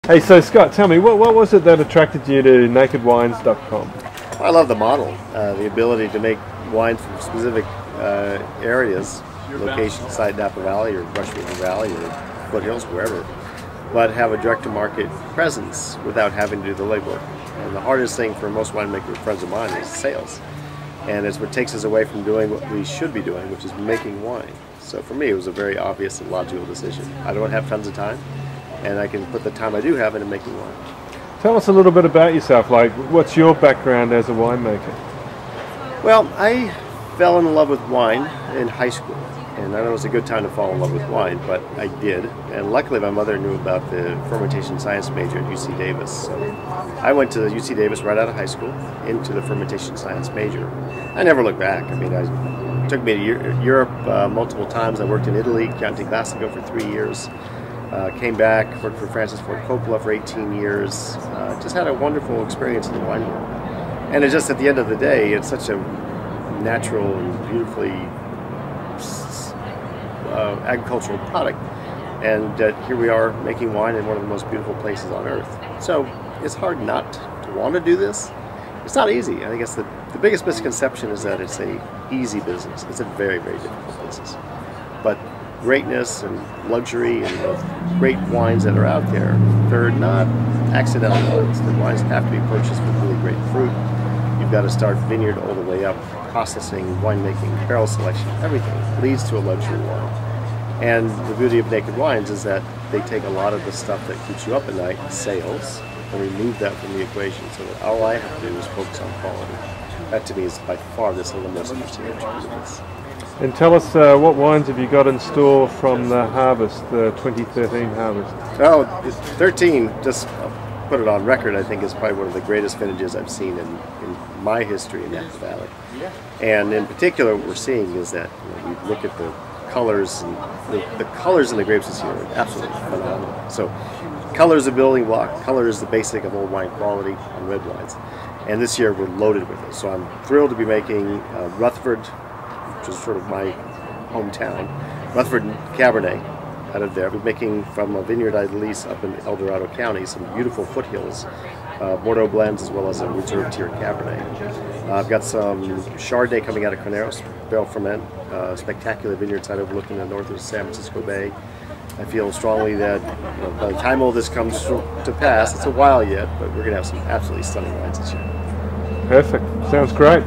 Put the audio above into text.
Hey, so Scott, tell me, what was it that attracted you to nakedwines.com? I love the model, the ability to make wines from specific areas, location, site Napa Valley or Rush River Valley or foothills, wherever, but have a direct-to-market presence without having to do the legwork. And the hardest thing for most winemaker friends of mine is sales. And it's what takes us away from doing what we should be doing, which is making wine. So for me, it was a very obvious and logical decision. I don't have tons of time, and I can put the time I do have into making wine. Tell us a little bit about yourself, like what's your background as a winemaker? Well, I fell in love with wine in high school, and I know it was a good time to fall in love with wine, but I did. And luckily my mother knew about the fermentation science major at UC Davis. So I went to UC Davis right out of high school into the fermentation science major. I never looked back. I mean, it took me to Europe multiple times. I worked in Italy, Chianti Classico for 3 years. Came back, worked for Francis Ford Coppola for 18 years. Just had a wonderful experience in the wine world. And it's just at the end of the day, it's such a natural and beautifully agricultural product. And here we are making wine in one of the most beautiful places on earth. So it's hard not to want to do this. It's not easy. I think it's the biggest misconception is that it's a easy business. It's a very, very difficult business. But greatness and luxury and the great wines that are out there, they're not accidental wines. The wines have to be purchased with really great fruit. You've got to start vineyard all the way up, processing, winemaking, barrel selection, everything leads to a luxury wine. And the beauty of Naked Wines is that they take a lot of the stuff that keeps you up at night, sales, and remove that from the equation so that all I have to do is focus on quality. That to me is by far the single most interesting attribute of this. And tell us, what wines have you got in store from the harvest, the 2013 harvest? Oh, 13, just put it on record, I think is probably one of the greatest vintages I've seen in my history in Napa Valley. And in particular, what we're seeing is that we look at the colors, and the colors in the grapes this year are absolutely phenomenal. So color is a building block, color is the basic of old wine quality on red wines. And this year we're loaded with it. So I'm thrilled to be making Rutherford, which is sort of my hometown, Rutherford Cabernet out of there. I've been making from a vineyard I lease up in El Dorado County, some beautiful foothills, Bordeaux blends as well as a reserve tier Cabernet. I've got some Chardonnay coming out of Carneros, barrel ferment, spectacular vineyard site overlooking the north of San Francisco Bay. I feel strongly that by the time all this comes to pass, it's a while yet, but we're going to have some absolutely stunning wines this year. Perfect. Sounds great.